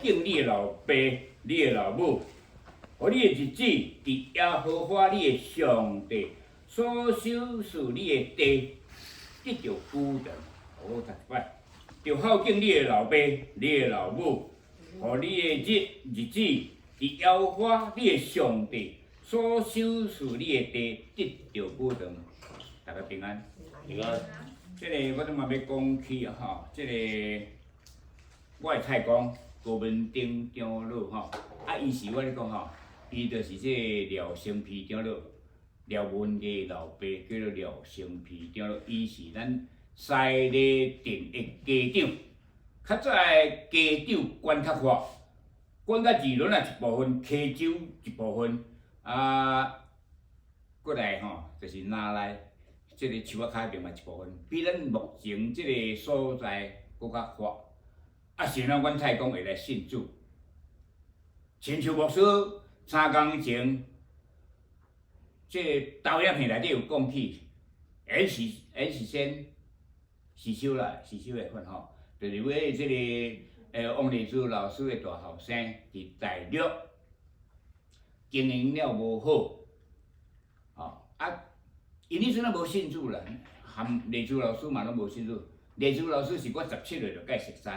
敬你的老爸、你的老母，互你的日子伫耶和华你的上帝所收拾你的地，得到富人。好，第一摆，就孝敬你的老爸、你的老母，互你的日子伫耶和华你的上帝所收拾你的地，得到富人。大家平安。平安。这个我都嘛要讲起啊吼，这个我的菜公高文丁长老吼，啊，伊是我咧讲吼，伊就是这廖成皮长老，廖文嘅老爸叫做廖成皮长老，伊是咱西礼镇的家长，较早的家长管较宽，管到二轮啊一部分，溪州一部分，过来吼就是拿来。即个树仔骹边嘛一部分，比咱目前即个所在搁较发。啊，是咱阮太公会来信主。亲像牧师3工前，即导演片内底有讲起，演是先实修啦，实修的份吼，就是为即个王丽珠老师的大后生伫大陆经营了无好，吼啊。因迄阵啊无信主啦，含丽珠老师嘛拢无信主。丽珠老师是我17岁就甲伊熟识，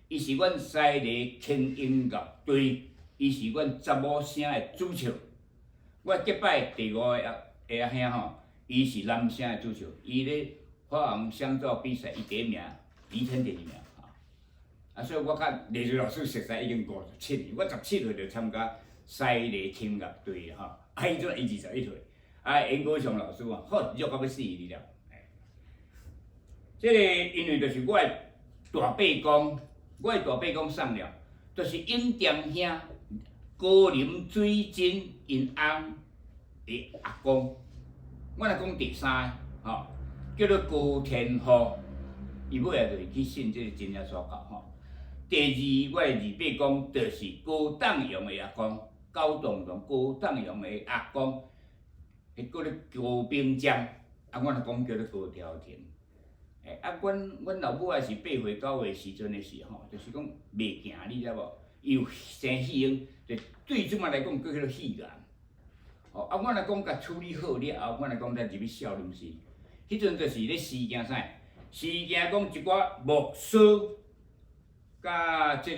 伊是阮西礼轻音乐队，伊是阮查某声的主唱。我结拜第5个阿兄吼，伊是男声的主唱，伊咧发红相照比赛伊第1名，李天第2名吼。啊，所以我甲丽珠老师熟识已经57年，我17岁就参加西礼轻音乐队吼，啊，迄阵伊21岁。啊，严国祥老师啊，好热到要死你了。这个因为就是我的大伯公，我的大伯公送了，就是尹店兄高林水晶因翁的阿公，我来讲第3个，吼，叫做高天福，伊尾仔就是去信这个真耶稣教吼。第2，我的二伯公就是高党阳的阿公，高栋栋高党阳的阿公。迄个咧高冰江，啊，阮阿公叫做高条田。啊，阮老母也是8岁9岁时阵的事吼，就是讲袂行，你知无？伊有生喜用，就对即马来讲，佫叫做喜癌。吼，啊，阮阿公甲处理好了后，阮阿公才入去少林寺。迄阵就是咧施行啥？施行讲一寡牧师，甲即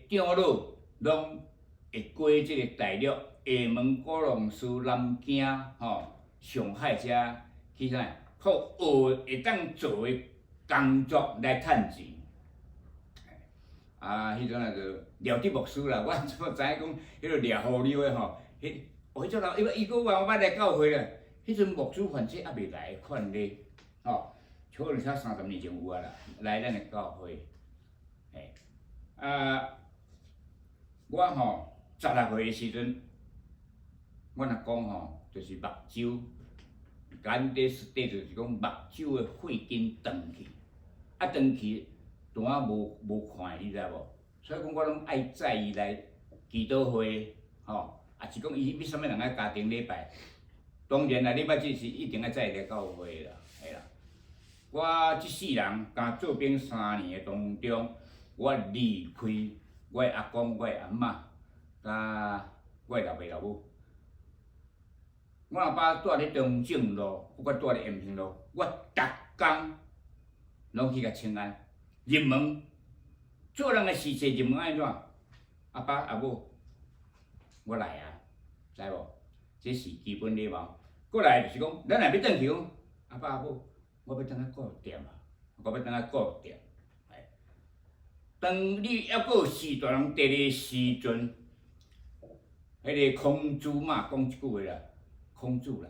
个长老，拢会过即个大陆。厦门、高雄市、南京、上海遮去啥？靠学会当做的工作来趁钱。啊，迄阵啊就廖德牧师啦，我怎知影讲迄个廖河流的吼？迄种人，伊佫慢慢来教会啦。迄阵牧师范这还未来款咧，可能才30年前有啊啦，来咱的教会。我16岁的时阵。阮阿公吼，就是目睭，简单说底就是讲目睭的血筋断去，啊断去，单啊无看你知无？所以讲我拢爱载伊来祈祷会，啊是讲伊要啥物人来家庭礼拜，当然啦，礼拜即是一定要载伊来教会啦，系啦。我即世人刚做兵3年的当中，我离开我的阿公、我的阿嬷，甲我的老爸老母。我阿爸住咧中正路，我住咧延平路，我逐工拢去甲请安。入门，做人的事情入门安怎？阿爸阿母，我来啊，知无？这是基本礼貌。过来就是讲，咱若要转去讲，阿爸阿母，我要当去顾店啊，我要当去顾店。当你还阁有时大人伫咧时阵，迄个空珠嘛讲一句话啦。空主啦，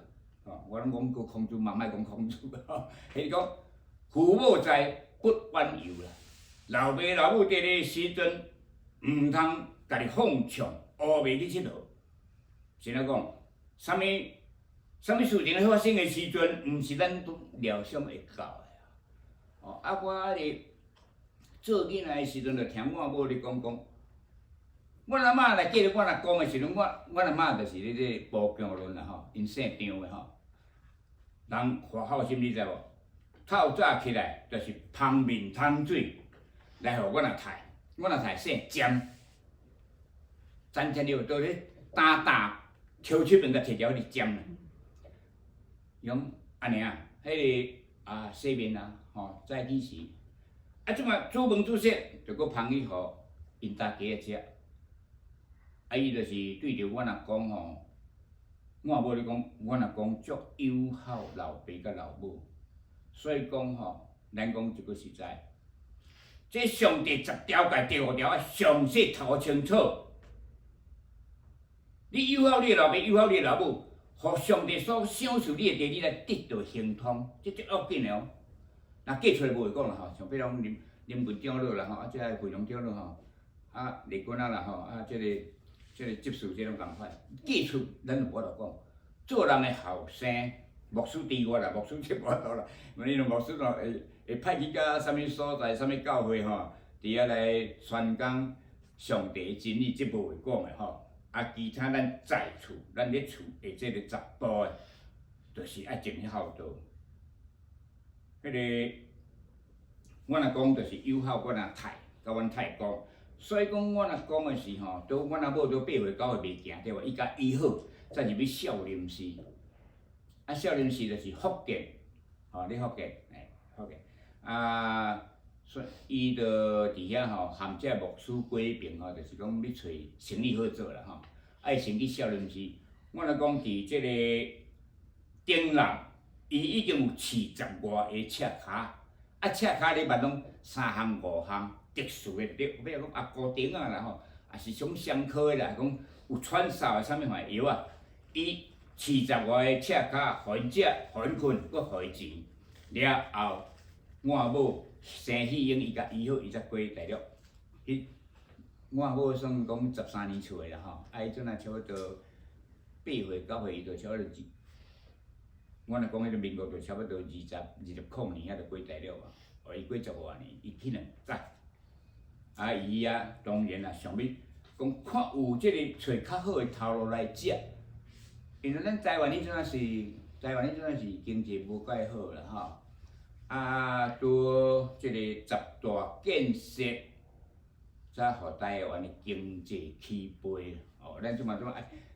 我拢讲过空主嘛，莫讲空主啦。迄讲父母在，不晚游啦。老爸老母伫咧时阵，毋通家己放纵，乌白去佚佗。是安讲，啥物事情发生的时阵，毋是咱都料想会到的啊。我咧做囡仔的时阵，就听我母咧讲。阮阿嬷来记得我若讲的时阵，阮阿嬷就是咧这保强论啦吼，因姓张的吼。人活好心，你知无？透早起来就是芳面汤水来互阮阿太，阮阿太姓詹，粘贴了，倒咧打抽出面甲摕条去尖啦。用安尼啊，迄个洗面啊，吼早起时，即马煮饭煮熟，就搁芳去互因大家食。伊就是对着阮阿公吼，我母咧讲，阮阿公足友好老爸甲老母，所以讲吼，咱讲一句实在，这上帝10条甲第5条啊，详细头清楚。你友好你的老爸，友好你的老母，互上帝所赏赐你的地，你来得到幸通，这足要紧的哦。若嫁出来无会讲啦吼，像比如讲林文长老啦吼，即个惠龙长老吼，李君啊啦吼，即个执事即种共款，嫁出咱就无法度讲。做人的后生，牧师伫我啦，牧师即无法度啦。因为牧师咯会派去到啥物所在、啥物教会吼，伫遐来宣讲上帝的真理，即无会讲的吼。其他咱在厝，咱咧厝下即个十步的，就是爱尽孝道。迄个阮阿公就是友好阮阿太，甲阮太公。所以讲，阮阿公的是吼，拄阮阿母拄8岁9岁袂行对无？伊甲医好，再入去少林寺。少林寺就是福建，吼，咧福建，福建。所以伊就伫遐吼，含这牧师过平吼，就是讲要找生意好做啦吼。伊先去少林寺，阮阿公伫即个顶南，伊已经有40外个赤骹，赤骹咧捌拢3项5项。特殊的，比如讲高丁啊啦吼，也是种伤科的啦，讲有串烧的啥物款药啊，伊40外个赤骹，互因食，互因困，搁互伊钱。了后，我母生喜英伊甲医好，伊才过大陆。我母算讲13年厝的啦吼，伊阵啊差不多8岁9岁，伊就差不多我若讲迄个民国就差不多20年遐就过大陆啊，伊过10外年，伊去2载。伊当然想要讲看有即个找较好的头路来食，因为咱台湾迄阵是经济无介好啦吼，拄即个10大建设，才互台湾的经济起飞。咱即马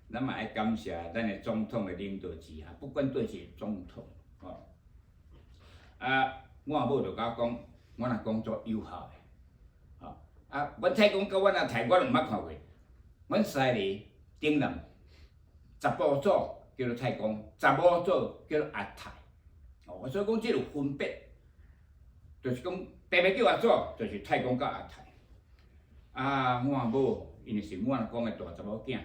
咱嘛爱感谢咱的总统的领导之下，不管对是总统，我阿母就甲我讲，阮阿公足友好的。阮太公甲阮阿太，我拢毋捌看过。阮师弟顶南查甫祖叫做太公，查某祖叫做阿太。所以讲即有分别，就是讲爸爸叫阿祖，就是太公甲阿太。我阿母因为是阮阿公的大查某囝，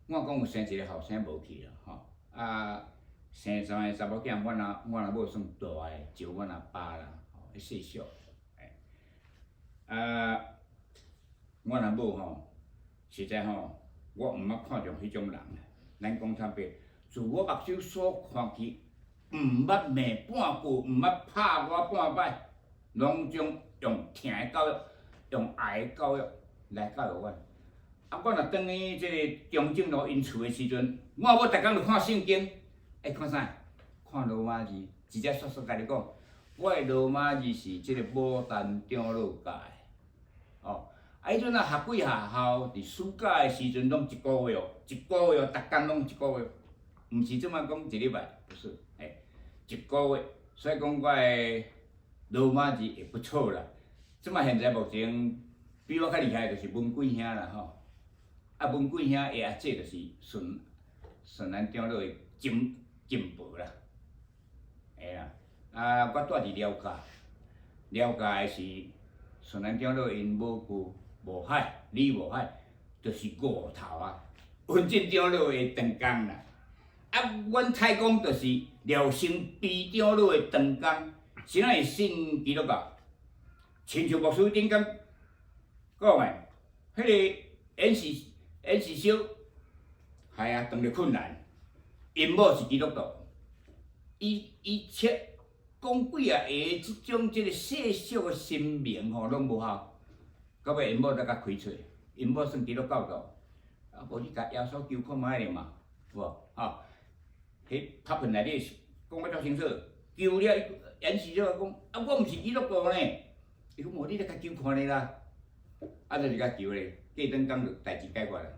阮阿公有生一个后生无去啦吼。生3个查某囝，阮阿母算大个，就阮阿爸啦，迄细小。阮阿母吼，实在吼，我毋捌看中迄种人。咱讲坦白，自我目睭所看去，毋捌骂半句，毋捌拍我半摆，拢总用疼的教育，用爱的教育来教育阮。我若转去即个中正路因厝的时阵，我某逐工就看圣经，看啥？看罗马字。直接说甲你讲，我的罗马字是即个牡丹长老教的。迄阵学几下校，伫暑假的时阵，拢1个月，逐工拢1个月，毋是即摆讲1礼拜，不是，1个月。所以讲我的罗马字会不错啦。即摆现在目前比我较厉害就是文贵兄啦吼，文贵兄的阿姐就是顺安长老的金婆啦，啦，我住伫了解的是顺安长老因母舅。无海，李无海，就是5头啊。文进长老的长工啦，阮太公就是廖成璧长老的长工，是咱的信基督教。亲像牧师顶讲的，迄个演示小，当着困难，因某是基督徒，伊切讲几下即种个世俗的神明吼，拢无效。到尾因某才甲开出，因某算基督教徒，无你甲耶稣求看卖咧嘛，有无？迄拍片内底讲我足清楚，求了演示了讲，我毋是基督徒呢，伊讲无你咧甲求看咧啦，就是甲求咧，过转讲就代志解决啦。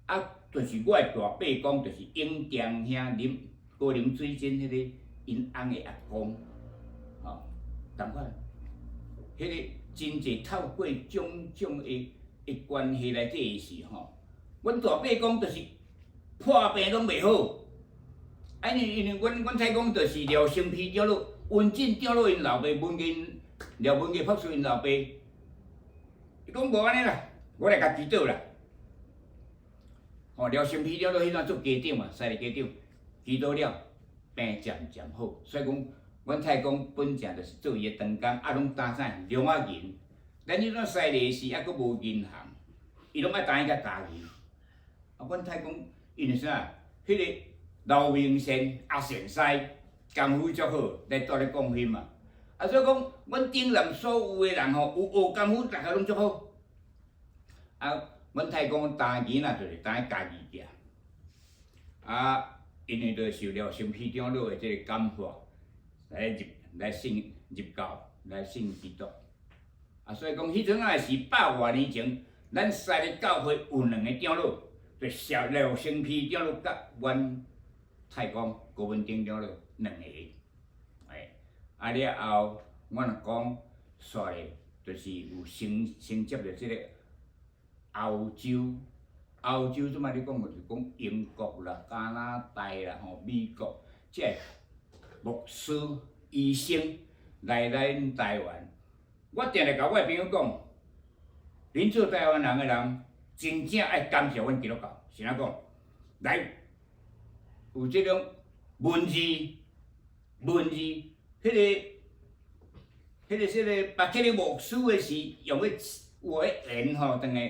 啊，就是我的大伯公，就是永祥兄高林水镇迄个因翁的阿公，吼，同款，迄个真侪透过种种的关系来做的事吼。阮大伯公就是破病拢袂好，啊，因为阮采讲就是廖成皮长老、文进长老因老爸，廖文杰博士因老爸，伊讲无安尼啦，我来甲祈祷啦。吼，廖成皮长老迄阵做家长嘛，西里家长，祈祷了，病渐渐好。所以讲，阮太公本正就是做伊的长工，啊，拢担啥两啊银。咱迄种西里时还佫无银行，伊拢爱担伊甲家己。啊，阮太公因为啥？迄个刘明贤阿贤师功夫足好，来带咧讲迄嘛。啊，所以讲，阮顶南所有诶人吼，有学功夫，逐个拢足好。啊，阮太公担钱啊，就是担伊家己食。啊，因为着受了成皮长老诶即个感化，来信入教，来信基督。啊，所以讲，迄阵仔是100多年前，咱西里教会有2个长老。就廖成皮长老甲阮太公高文鼎长老2个，啊了后，阮若讲煞咧，就是有承接着即个欧洲，欧洲即摆你讲就是讲英国啦、加拿大啦、美国，即个牧师、医生来咱台湾，我定定甲我朋友讲，恁做台湾人诶人，真正爱感谢阮基督教。是安讲？来，有即种文字，迄个别个牧师诶是用个有个言吼，当个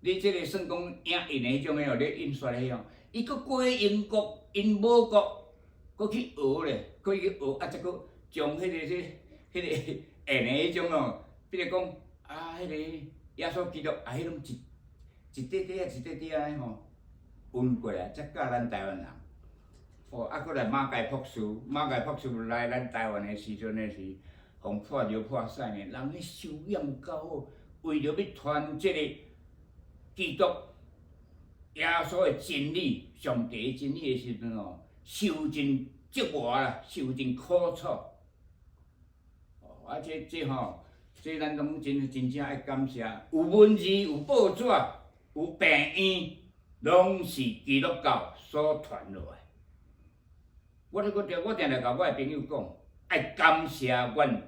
你即个算讲影印诶迄种诶吼，咧印刷诶迄种，伊佫过英国、因母国，佫去学咧，佫去学，啊，再佫将迄个印诶迄种哦，比如讲啊，迄个耶稣基督啊，迄种一块块啊，一块块安尼吼。运过来，才教咱台湾人。哦，啊，搁来马介博士来咱台湾的时阵呢是，互破尿破屎呢，人迄修养够好，为着要传即个基督耶稣的真理、上帝的真理的时阵哦，受尽折磨啦，受尽苦楚。哦，啊，这吼，这咱拢真正爱感谢，有文字，有报纸，有病院。拢是基督教所传落来。我定定甲我的朋友讲，爱感谢阮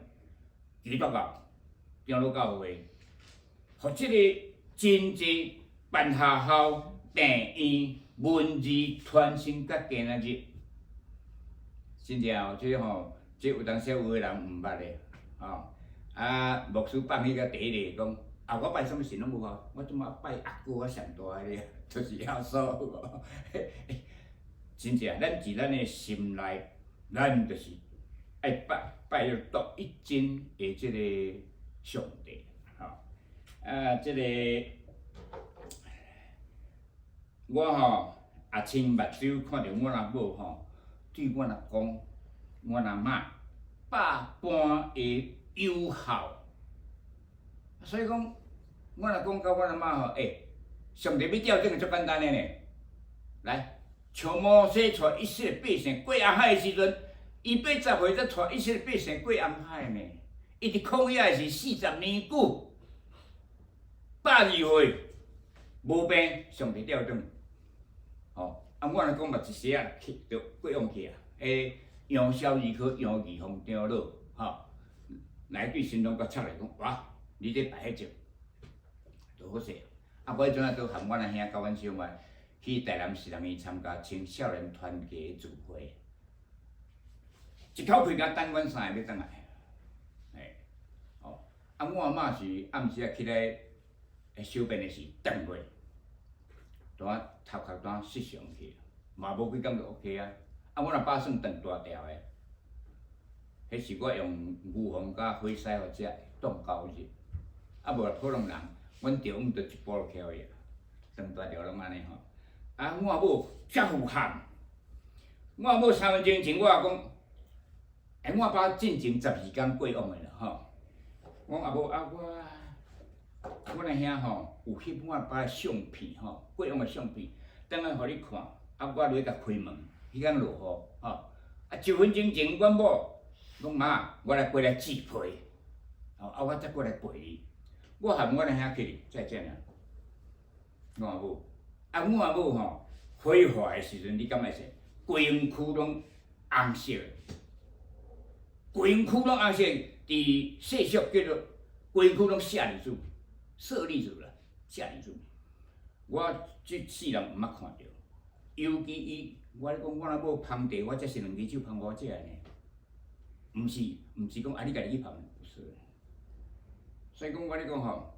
基督教长老教会，互即个真侪办学校、病院、文字传承到今仔日。真正哦，这吼，这有当时有个人毋捌的，吼。啊，牧师放迄个第一个讲。啊！我拜什么神拢无啊！我即马拜阿哥啊上大个，就是遐所。真正，咱伫咱的心内，咱就是爱拜独一真的即个上帝，吼。啊，即个我吼也亲目睭看着我阿母吼，对我阿公、我阿嬷百般的友好。所以讲，我若讲甲我阿嬷吼，上帝要调整个足简单的呢。来，像摩西带以色列百姓过红海的时阵，伊80岁才带以色列百姓过红海呢。伊伫旷野是40年久，82岁无病，上帝调整。吼，啊，我若讲嘛一时啊，就过往去啊。杨小儿去杨义峰长老，吼，来对新郎甲插来讲，哇！你这摆迄种，就好势。啊，我迄阵啊，都含阮阿兄甲阮小妹去台南市南院参加青少年团结聚会，一口气甲等阮3个要转来，哦，啊，我阿嬷是暗时啊起来小便的时转过，单头壳单湿上去，嘛无几工就 OK 啊。啊，阮阿爸算长大条的，迄是我用牛黄甲火屎互食，冻9日。啊，无普通人，阮中午就一包就起去啊，长大条拢安尼吼。啊，我阿母遮富汉，我阿母3分钟前我也讲，我阿爸进前12天过往的啦吼。我阿母啊，阮阿兄吼有翕我阿爸的相片吼，过往的相片，等下互你看，啊，我落甲开门，迄天落雨，吼，啊，1分钟前，阮某讲妈，我来过来煮被，吼，啊，我再过来陪你。我含阮的兄去再见啊，我阿母，啊，我阿母吼，火化的时阵，你敢会是规身躯拢红色的，规身躯拢红色，伫世俗叫做规身躯拢舍利子，舍利子啦，舍利子。我即世人毋捌看着，尤其伊，我咧讲，我若要芳茶，我才是2支酒芳我食的呢，毋是讲啊，你家己去芳，不是。所以讲，我咧讲吼，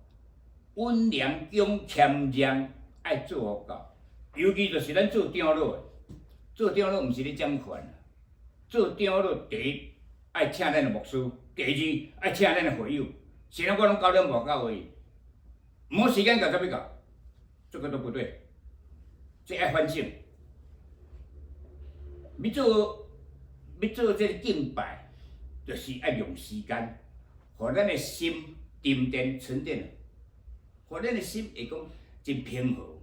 温良恭俭让爱做好到，尤其就是咱做长老的，做长老毋是咧占权，做长老第一爱请咱的牧师，第二爱请咱的会友，谁人我拢教了无到位，无时间教怎要教，这个都不对，这爱反省。要做这个敬拜，就是爱用时间，互咱的心沉淀沉淀，互咱的心会讲真平和。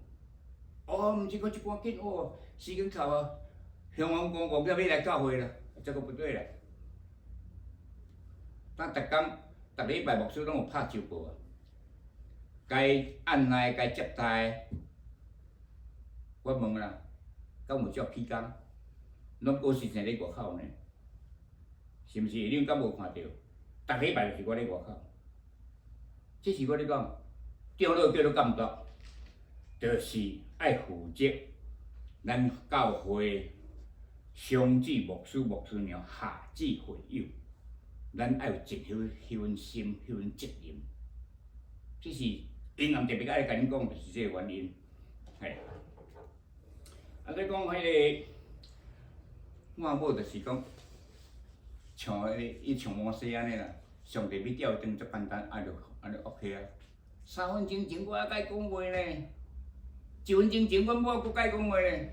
哦，毋是讲一赶紧哦，时间到啊，向王公公要来教会啦，这个不对啦。咱逐工逐礼拜牧师拢有拍周报啊，该按捺该接待，我问啦，敢有照起工？拢无时间咧外口呢？是毋是？恁敢无看到？逐礼拜就是我咧外口。这是我咧讲，长老叫做监督，就是爱负责咱教会上至牧师、牧师娘，下至会友，咱爱有迄份心、迄份责任。这是因暗特别爱甲恁讲，就是这个原因。嘿，啊，再讲迄个。我阿母就是讲，像伊像摩西安尼啦，上帝要吊灯足简单，就 OK 啊。3分钟前我还甲伊讲话呢，1分钟前阮某阁甲伊讲话呢，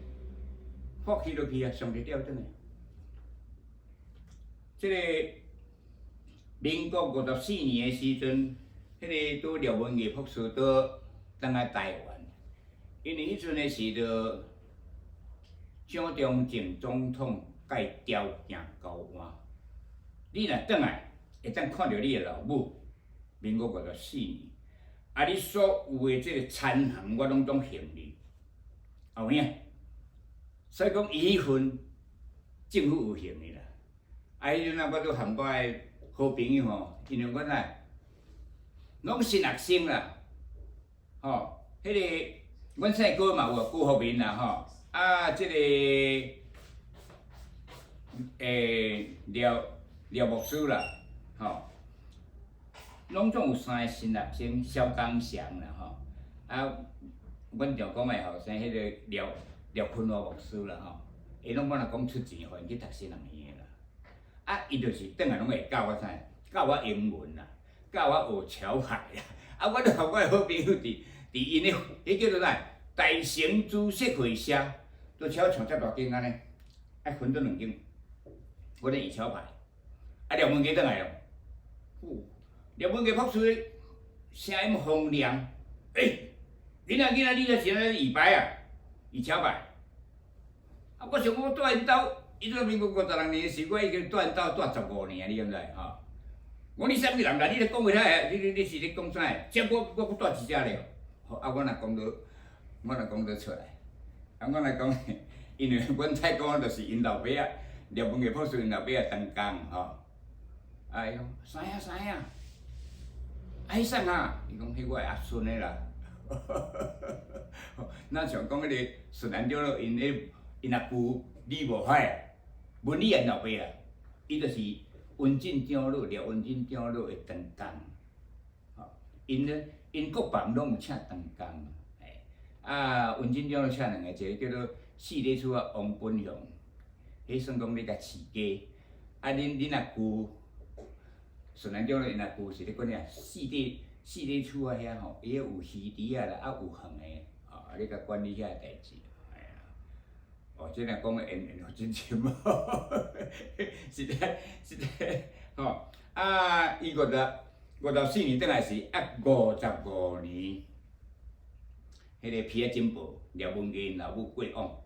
放弃落去啊，上帝吊灯的。即个民国54年的时阵，迄个廖文艺博士倒登来台湾，因为迄阵的是着蒋中正总统。甲调行交换，你若转来会当看到你的老母，民国54年，啊，你所有的这个残痕我拢总还你，后影，所以讲伊迄份政府有还的啦。啊，迄阵啊，我都含我的好朋友吼，因为阮啊，拢新学生啦，吼，迄个阮姓高嘛有高福民啦吼，啊，即个。廖牧师啦，吼，拢总有3个新学生，肖刚祥啦，吼，啊，阮就讲的后生，迄个廖坤华牧师啦，吼，伊拢我若讲出钱，互因去读新人院的啦，啊，伊就是转来拢会教我啥，教我英文啦，教我学桥牌啦，啊，我就互我的好朋友伫因的，迄叫做啥，大成知识会社，都超像遮大间安尼，爱分做2间。我咧二桥牌，啊廖文杰转来咯，廖文杰博士声音洪亮，囡仔你就是咧二牌啊，二桥牌，啊我想我住因兜，伊做民国52年时，我已经住因兜住15年，你敢知吼？我你啥物人啦？你咧讲话遐，你是咧讲啥个？即我住一只咧，好啊，我若讲到出来，啊我来讲，因为阮太讲就是因老爸啊。廖文杰博士因老爸也当工吼，啊伊讲啥啊？啊迄啥啊？伊讲迄我的阿孙的啦，咱像讲迄个顺兰长老因阿舅李无海啊，文理因老爸啊，伊就是文进长老廖文进长老的当工，吼，因各房拢有请当工，啊文进长老请2个，一个叫做四里厝啊王本雄。迄算讲你甲饲鸡，啊恁阿舅，顺兰长老因阿舅是咧管遐四里厝啊遐吼，伊有鱼池啊啦，啊有鱼的，啊你甲管理遐代志，哎呀，哦，即若讲的缘真深哦，实在，吼，啊伊54年转来是55年，迄个皮仔金宝廖文基因老母过往，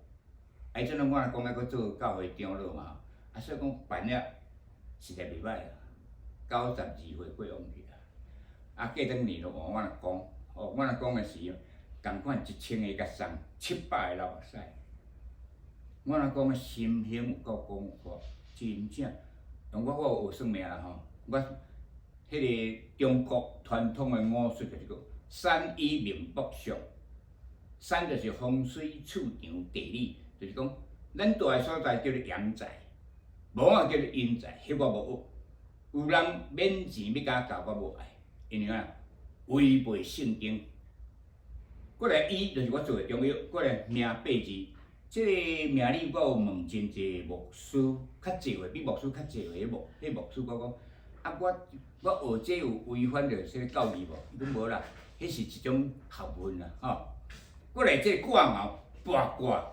啊，即阵我若讲要搁做教会长老嘛，啊，所以讲办了实在袂歹啦，92岁过往去啊，啊，过两年咯，我若讲，哦，我若讲的是共款1000个甲送700个老目屎，我若讲的心胸有够广阔，真正，我有学算命啦吼，我迄个中国传统的五术就是讲山医命卜相，山就是风水厝场地理，就是讲咱住的所在叫做阳宅，无啊叫做阴宅，迄我无学。有人免钱要甲教，我无爱，因为啊违背圣经。过来医就是我做的中药，过来命八字，即个命理我有问真济牧师，较济个比牧师较济个迄牧师我讲，啊我学这有违反着即个教义无？伊讲无啦，迄是一种学问啦，吼。过来即个卦爻八卦，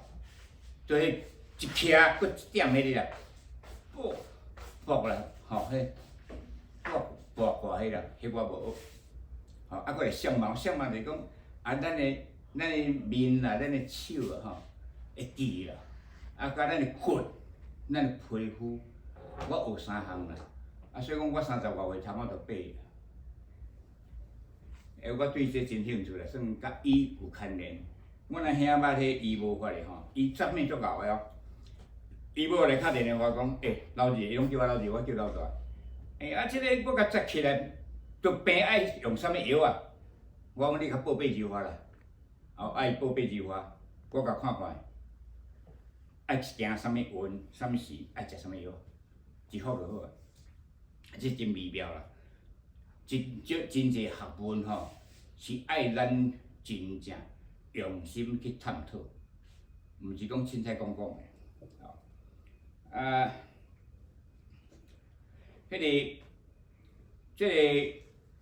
就是一徛搁一点迄个啦，卜啦，吼迄八卦迄啦，迄我无学。吼，啊，搁来相貌，相貌就是讲，啊，咱的面啦，咱的手啊，吼，会记啦，啊，甲咱的骨，咱的皮肤，我学3项啦，啊，所以讲我30外岁头我就爬啦。我对这真兴趣啦，算甲伊有牵连。我那兄捌迄医无法的吼，伊作命足牛的哦。伊某来敲电话讲，老二，伊拢叫我老二，我叫老大。啊，即个我甲摘起来，着病爱用啥物药啊？我讲你甲报八字花啦，后爱报八字花，我甲看看，爱行啥物运，啥物时爱食啥物药，一服就好啊。这真微妙啦，真济学问吼，是爱咱真正用心去探讨，毋是讲凊彩讲讲的。啊，即个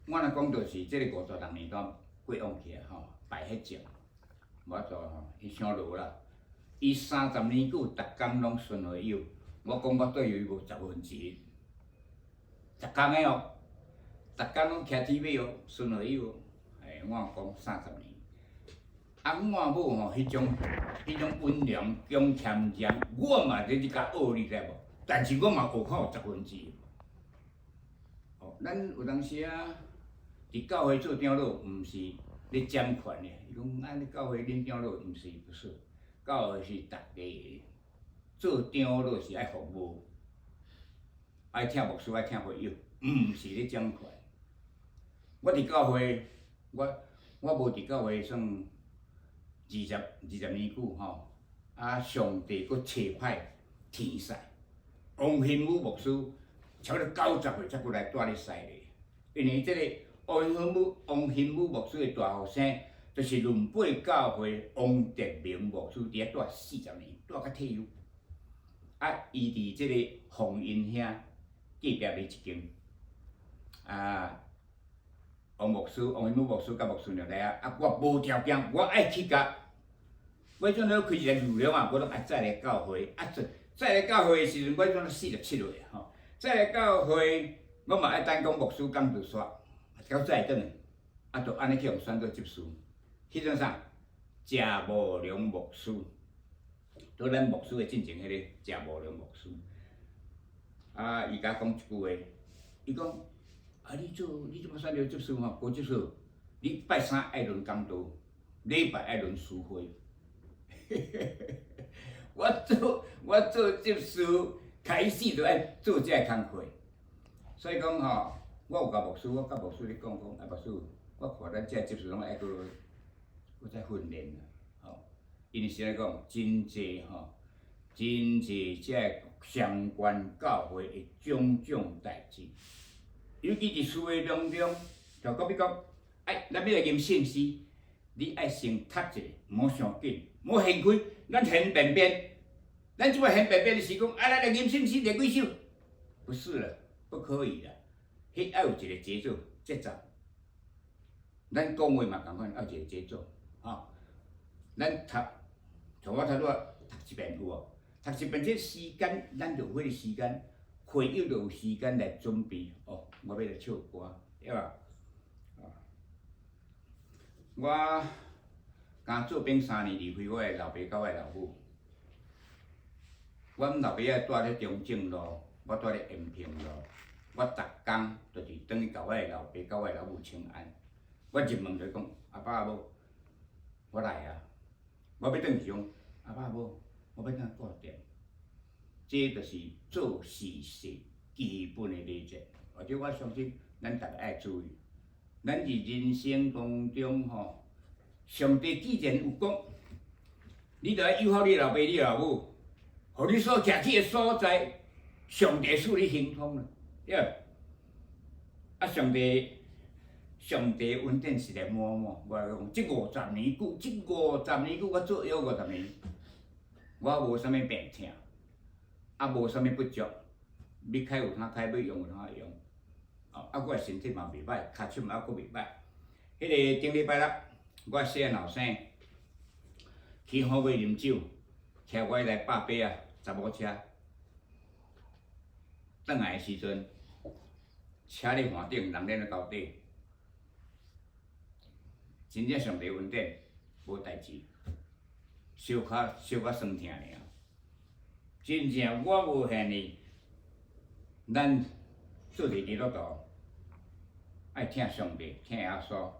我若讲就是即个56年间过往去啊吼，败血症，无法度吼，伊伤落啦。伊30年久，逐工拢顺会有，我讲我对伊无1/10，逐工的哦，逐工拢徛铁马哦，顺会有哦，我讲30年。啊，我某吼，迄种温良恭俭让，我嘛在甲学，你知无？但是我嘛学看有1/10。哦，咱有当时啊，伫教会做长老，毋是咧占权的。伊讲啊，你教会恁长老毋是不是？教会是大家的，做长老是爱服务，爱听牧师，爱听会友，毋是咧占权。我伫教会，我无伫教会算20年久吼，啊，上帝佫找派天使，王兴武牧师超过90岁才过来带咧使咧，因为即个王兴武牧师的大后生，就是伦贝教会王德明牧师，伫遐带40年，带到退休。啊，伊伫即个洪因兄隔壁咧一间，啊。王兴武牧师甲牧师娘来啊！我无条件，我爱去甲。我迄阵咧开一个牛寮啊，我拢爱再来教会。啊，再来教会的时阵，我迄阵47岁吼。再来教会，我嘛爱等讲牧师讲就煞，到再转去，啊，就安尼去互选做执事。迄阵啥？谢无良牧师，倒咱牧师的进前迄个谢无良牧师。啊，伊甲讲一句话，伊讲。啊！你即摆选着执事吼，高执事，你拜三爱轮讲道，礼拜爱轮书会。我做执事，开始就爱做这个工课。所以讲吼，我有甲牧师咧讲，啊牧师，我看咱这执事拢爱搁再训练啦，吼。因为实来讲，真济吼，真济这相关教会的种种代志。尤其伫事业当中，就讲比讲，咱要来验信息，你爱先读者，莫伤紧，莫现开，咱现便便，咱即摆现便便的是讲，咱来验信息练几手，不是了，不可以了，迄要有一个节奏，节奏。咱讲话嘛共款，要有一个节奏，吼。咱像我头拄读一遍有无？读一遍这时间，咱就有迄个时间。会友就有时间来准备哦，我要来唱歌，对吧？我刚做兵3年，离开我的老爸甲我的老母。阮老爸仔住咧中正路，我住咧延平路。我逐工就是等于甲我的老爸甲我的老母请安。我入门就讲，阿爸阿母，我来啊！我要转去种，阿爸阿母，我要当顾店。这就是做事是基本的礼节，而且我相信咱大家爱注意。咱伫人生当中吼，上帝既然有讲，你着要友好你老爸、你老母。互你所徛去的所在，上帝赐你行通了，对。啊，上帝恩典实在满满。我讲，这50年久，这50年久，我做药50年，我无啥物病痛，啊无啥物不足，要开有通开，要用有通用。哦，啊，我身体嘛袂歹，脚手嘛还佫袂歹。迄个顶礼拜六，我细汉后生去好买啉酒。骑我迄台8八啊查某车，转来的时阵，车伫岸顶，人咧高底，真正上帝恩典，无代志，小可酸痛尔。真正我无限哩，咱做伫基督徒，爱听上帝，听耶稣，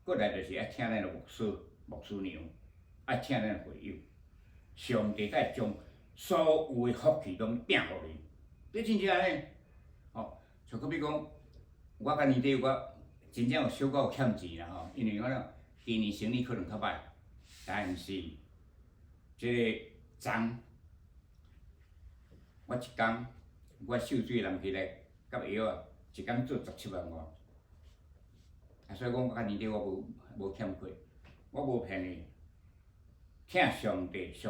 过来就是爱听咱的牧师娘，爱听咱的会友。上帝会将所有的福气拢拼互你，这真正安尼。吼，像比如讲，我甲年底我真正有小可有欠钱啦吼，因为我今年生意可能较歹，但是这个昨我一工我秀水人起来甲药啊，一工做17万外。啊，所以讲我甲年底我无欠亏，我无骗你。听上帝自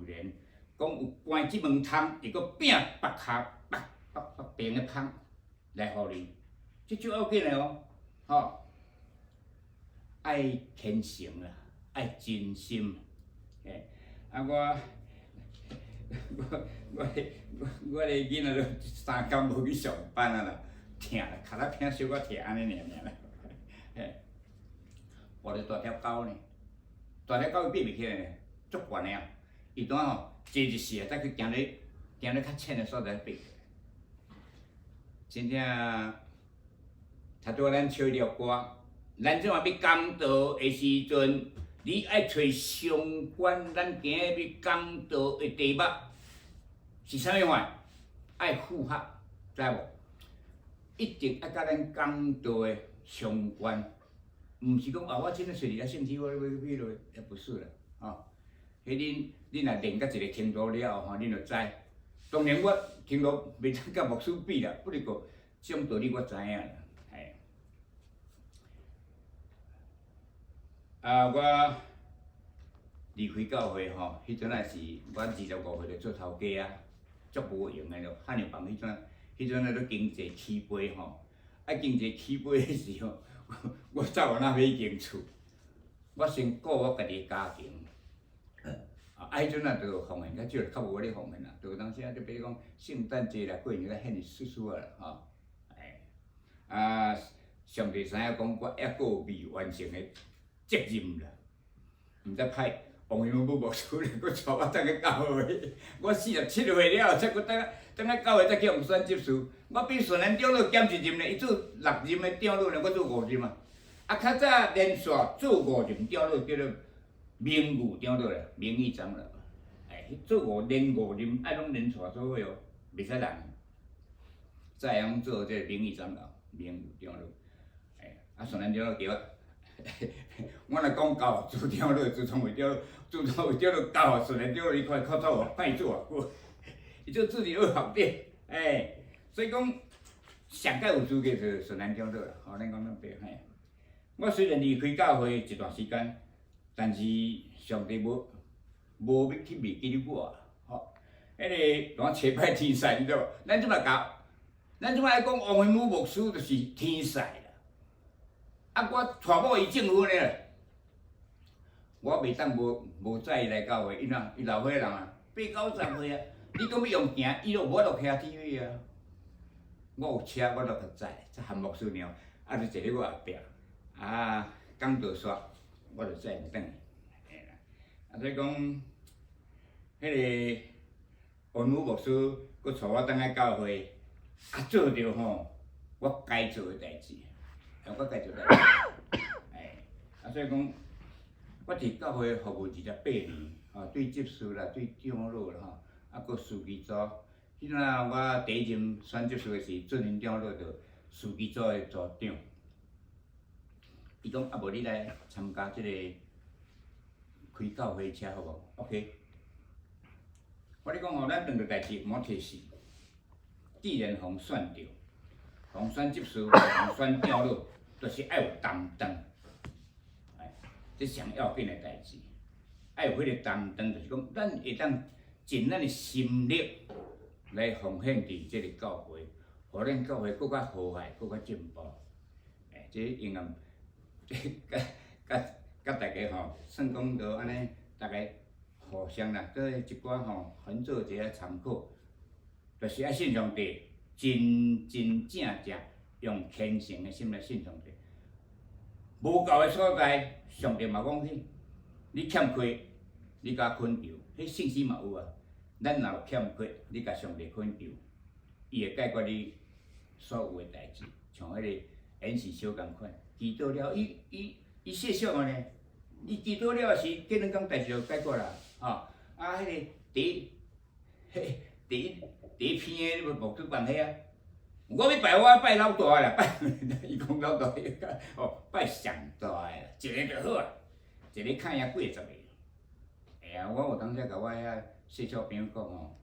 然讲有关即门窗，会阁拼别骹别边的窗来互你，这足要紧的哦，吼，爱虔诚啦，爱真心，诶，啊我个囡仔都3工无去上班啊啦，疼啦，脚仔疼小可疼安尼尔啦，嘿，活着大条狗呢。大条狗伊爬袂起来呢，足悬的啊！伊当吼坐一世啊，再去行咧较浅的所在爬。真正，拄拄咱唱了歌，咱即马要讲道的时阵，你爱找相关咱今日要讲道的题目是啥物款？爱符合，知无？一定爱甲咱讲道的相关。毋是讲啊，我真正随你啊，兴趣我要落，也不是啦，吼。迄恁若练到一个程度了后，吼，恁就知。当然我程度袂当甲牧师比啦，不过这种道理我知影啦，嘿。啊，我离开教会吼，迄阵仔是我25岁就做头家啊，足无用的咯。汉阳房迄阵仔都经济起飞吼，啊经济起飞的时候。我走到哪买间厝，我先顾我家己家庭。啊，迄阵啊，就有奉献，较少较无咧奉献啦。就当时啊，就比如讲圣诞节啦、过年啦，献叔啊啦，吼。哎，啊，上帝知影讲我还佫有未完成的责任啦，毋知歹王永武牧师咧，佫带我等去教会。我47岁了，才佫等去教会才去用选执事。我比顺南长老减一任咧，伊做6任的长老咧，我做5任啊。啊，较早连续做5任长老，叫做名誉长老啦，名誉长老。哎，做连5任，爱拢连续做伙哦，袂使人。再样做这名誉长老、名誉长老。哎，啊顺南长老叫我，我若讲教做长老、做创会长老、做创会长老教顺南长老，伊看靠走我歹做啊，伊做自己学校的，哎。所以讲，上届有资格就是顺南长老啦，吼，咱讲咱白嘿。我虽然离开教会一段时间，但是上帝无要去灭记我，吼。迄个讲切歹天使，你知无？咱即摆来讲王文武牧师就是天使啦。啊，我娶某伊证婚咧，我袂当无载伊来教会，伊老岁人啊，80-90岁啊，你讲要用行，伊就无法度骑 TV 啊。我有车，我都去载，含牧师娘，啊，就坐咧我后壁，啊，讲道煞，我就载袂转去。所以讲，迄个文武牧师，佮带我当来教会，做着吼我该做诶代志，我该做代志，所以讲，我伫教会服务28年，对执事啦，对长老啦，佮书记组。迄阵啊，我第一任选执事诶是俊林长老，着书记组诶组长。伊讲无你来参加即个开教会车好无 ？OK。我咧讲吼，咱两个代志毋好提死。既然互选着，互选执事，互选长老，就是爱有担当。这上要紧诶代志，爱有迄个担当，就是讲咱会当尽咱诶心力来奉献伫即个教会，互咱教会更较和谐，更较进步。这应该，甲大家吼，算讲着安尼，大家互相啦，搁一寡吼，分做一个参考，就是爱信上帝，真真正正用虔诚诶心来信上帝。无够诶所在，上帝嘛讲迄，你欠缺，你甲恳求，迄信息嘛有啊。咱若有欠缺，你甲上帝恳求，伊会解决你所有诶代志。像迄个演示小共款，祈祷了，伊细小个呢，伊祈祷了时，过两工代志就解决啦。迄个第一篇诶，你无牧师办迄啊。我要拜我拜老大啦，拜伊讲老大，拜上大啦，一个就好啊，一个看赢几十个。我有当时甲我遐细小朋友讲吼，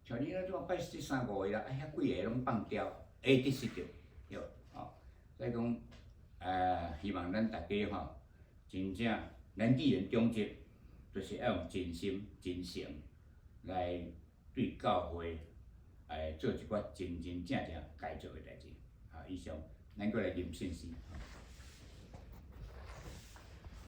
像你怎拜这3、5个啦，遐几个拢放掉，得失着，对，所以讲，希望咱大家吼，真正咱既然中职，就是要用真心真诚来对教会。做一寡真真正正该做诶代志。以上，咱过来念信息。